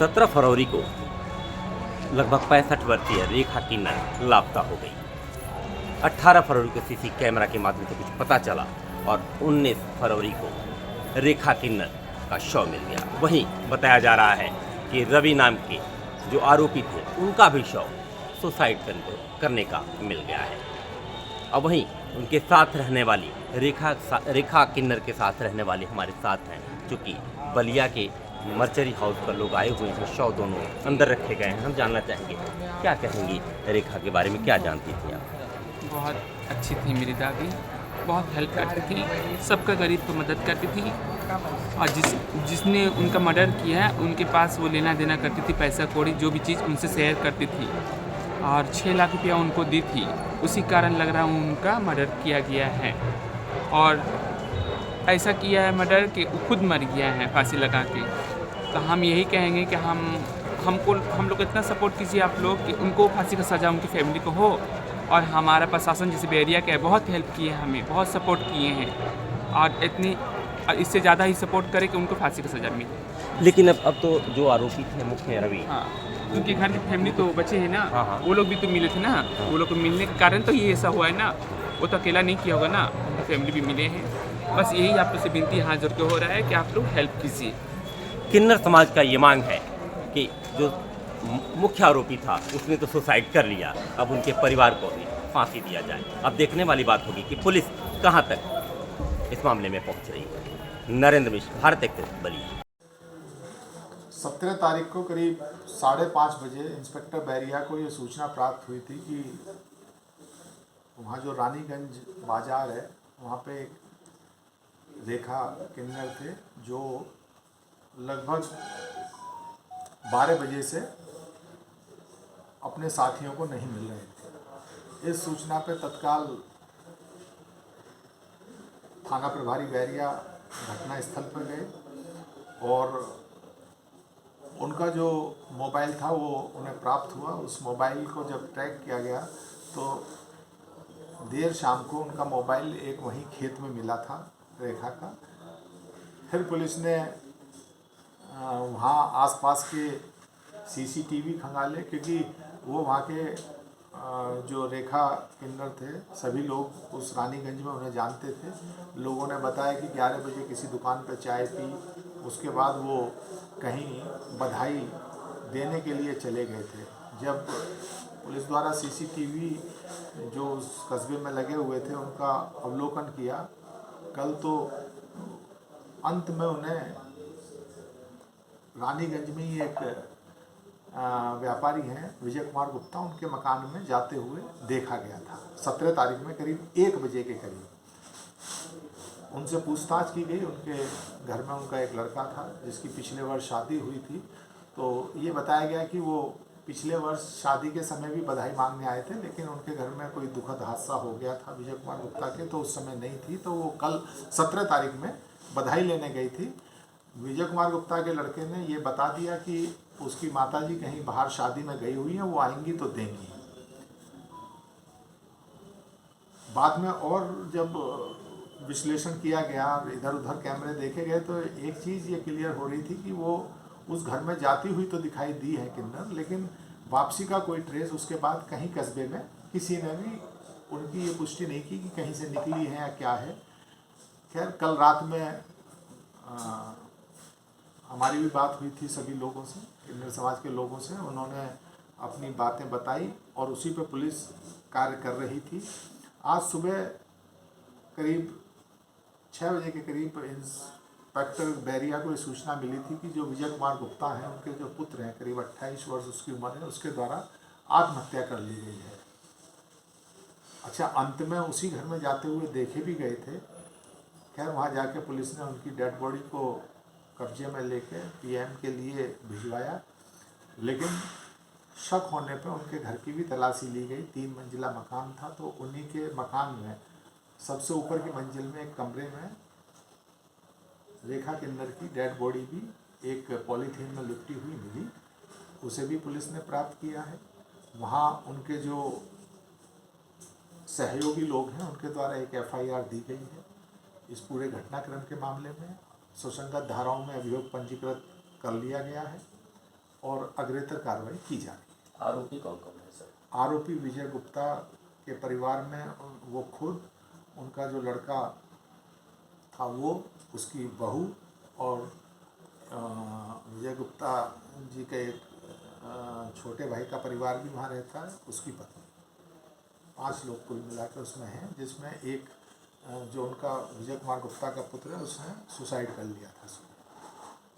17 फरवरी को लगभग 65 वर्षीय रेखा किन्नर लापता हो गई। 18 फरवरी को सीसी कैमरा के माध्यम से कुछ पता चला और 19 फरवरी को रेखा किन्नर का शव मिल गया। वहीं बताया जा रहा है कि रवि नाम के जो आरोपी थे उनका भी शव सुसाइड करने का मिल गया है। और वहीं उनके साथ रहने वाली रेखा किन्नर के साथ रहने वाली हमारे साथ हैं, चूँकि बलिया के मर्चरी हाउस पर लोग आए हुए हैं, शव दोनों अंदर रखे गए हैं। हम जानना चाहेंगे क्या कहेंगी रेखा के बारे में, क्या जानती थी आप? बहुत अच्छी थी मेरी दादी, बहुत हेल्प करती थी, सबका गरीब को मदद करती थी। और जिसने उनका मर्डर किया है उनके पास वो लेना देना करती थी, पैसा कौड़ी जो भी चीज़ उनसे शेयर करती थी और 6 लाख रुपया उनको दी थी। उसी कारण लग रहा है उनका मर्डर किया गया है और ऐसा किया है मर्डर कि वो खुद मर गया है फांसी लगा के। तो हम यही कहेंगे कि हम लोग इतना सपोर्ट कीजिए आप लोग कि उनको फांसी का सज़ा उनकी फैमिली को हो। और हमारा प्रशासन जैसे बैरिया के बहुत हेल्प किए हैं, हमें बहुत सपोर्ट किए हैं और इससे ज़्यादा ही सपोर्ट करें कि उनको फांसी का सज़ा मिले। लेकिन अब तो जो आरोपी थे मुख्य रवि, हाँ, उनके घर की फैमिली तो बचे हैं ना। हाँ, हाँ। वो लोग भी तो मिले थे ना। हाँ। वो लोग को मिलने के कारण तो ये ऐसा हुआ है ना। वो तो अकेला नहीं किया होगा ना, फैमिली भी मिले हैं। बस यही आप लोग से विनती हाथ जोड़ के हो रहा है कि आप लोग हेल्प कीजिए। किन्नर समाज का ये मांग है कि जो मुख्य आरोपी था उसने तो सुसाइड कर लिया, अब उनके परिवार को भी फांसी दिया जाए। अब देखने वाली बात होगी कि पुलिस कहां तक इस मामले में पहुंच रही है। नरेंद्र मिश्र, भारत एक्सप्रेस, बलिया। 17 तारीख को करीब 5:30 बजे इंस्पेक्टर बैरिया को ये सूचना प्राप्त हुई थी कि वहाँ जो रानीगंज बाज़ार है वहाँ पे एक रेखा किन्नर थे जो लगभग 12 बजे से अपने साथियों को नहीं मिल रहे थे। इस सूचना पे तत्काल थाना प्रभारी बैरिया घटनास्थल पर गए और उनका जो मोबाइल था वो उन्हें प्राप्त हुआ। उस मोबाइल को जब ट्रैक किया गया तो देर शाम को उनका मोबाइल एक वहीं खेत में मिला था रेखा का। फिर पुलिस ने वहाँ आसपास के सीसीटीवी खंगाले, क्योंकि वो वहाँ के जो रेखा किन्नर थे सभी लोग उस रानीगंज में उन्हें जानते थे। लोगों ने बताया कि 11 बजे किसी दुकान पर चाय पी, उसके बाद वो कहीं बधाई देने के लिए चले गए थे। जब पुलिस द्वारा सीसीटीवी जो उस कस्बे में लगे हुए थे उनका अवलोकन किया, कल तो अंत में उन्हें रानीगंज में ही एक व्यापारी हैं विजय कुमार गुप्ता, उनके मकान में जाते हुए देखा गया था। 17 तारीख में करीब 1 बजे के करीब उनसे पूछताछ की गई। उनके घर में उनका एक लड़का था जिसकी पिछले वर्ष शादी हुई थी। तो ये बताया गया कि वो पिछले वर्ष शादी के समय भी बधाई मांगने आए थे, लेकिन उनके घर में कोई दुखद हादसा हो गया था विजय कुमार गुप्ता के, तो उस समय नहीं थी। तो वो कल 17 तारीख में बधाई लेने गई थी। विजय कुमार गुप्ता के लड़के ने ये बता दिया कि उसकी माताजी कहीं बाहर शादी में गई हुई हैं, वो आएंगी तो देंगी। बाद में और जब विश्लेषण किया गया, इधर उधर कैमरे देखे गए, तो एक चीज़ ये क्लियर हो रही थी कि वो उस घर में जाती हुई तो दिखाई दी है किन्नर, लेकिन वापसी का कोई ट्रेस उसके बाद कहीं कस्बे में किसी ने भी उनकी ये पुष्टि नहीं की कि कहीं से निकली है या क्या है। खैर, कल रात में हमारी भी बात हुई थी सभी लोगों से, किन्नर समाज के लोगों से। उन्होंने अपनी बातें बताई और उसी पे पुलिस कार्य कर रही थी। आज सुबह करीब 6 बजे के करीब इंस्पेक्टर बैरिया को ये सूचना मिली थी कि जो विजय कुमार गुप्ता हैं, उनके जो पुत्र हैं, करीब 28 वर्ष उसकी उम्र है, उसके द्वारा आत्महत्या कर ली गई है। अच्छा, अंत में उसी घर में जाते हुए देखे भी गए थे। खैर, वहाँ जाके पुलिस ने उनकी डेड बॉडी को कब्जे में लेके पीएम के लिए भिजवाया, लेकिन शक होने पर उनके घर की भी तलाशी ली गई। 3 मंजिला मकान था, तो उन्हीं के मकान में सबसे ऊपर की मंजिल में एक कमरे में रेखा किन्नर की डेड बॉडी भी एक पॉलीथीन में लिपटी हुई मिली। उसे भी पुलिस ने प्राप्त किया है। वहाँ उनके जो सहयोगी लोग हैं उनके द्वारा एक एफआईआर दी गई है। इस पूरे घटनाक्रम के मामले में सुसंगत धाराओं में अभियोग पंजीकृत कर लिया गया है और अग्रेतर कार्रवाई की जा रही है। आरोपी कौन कौन है सर? आरोपी विजय गुप्ता के परिवार में वो खुद, उनका जो लड़का था वो, उसकी बहू और विजय गुप्ता जी के एक छोटे भाई का परिवार भी वहाँ रहता है, उसकी पत्नी। 5 लोग कुल मिलाकर उसमें हैं, जिसमें एक जो उनका विजय कुमार गुप्ता का पुत्र है उसने सुसाइड कर लिया था।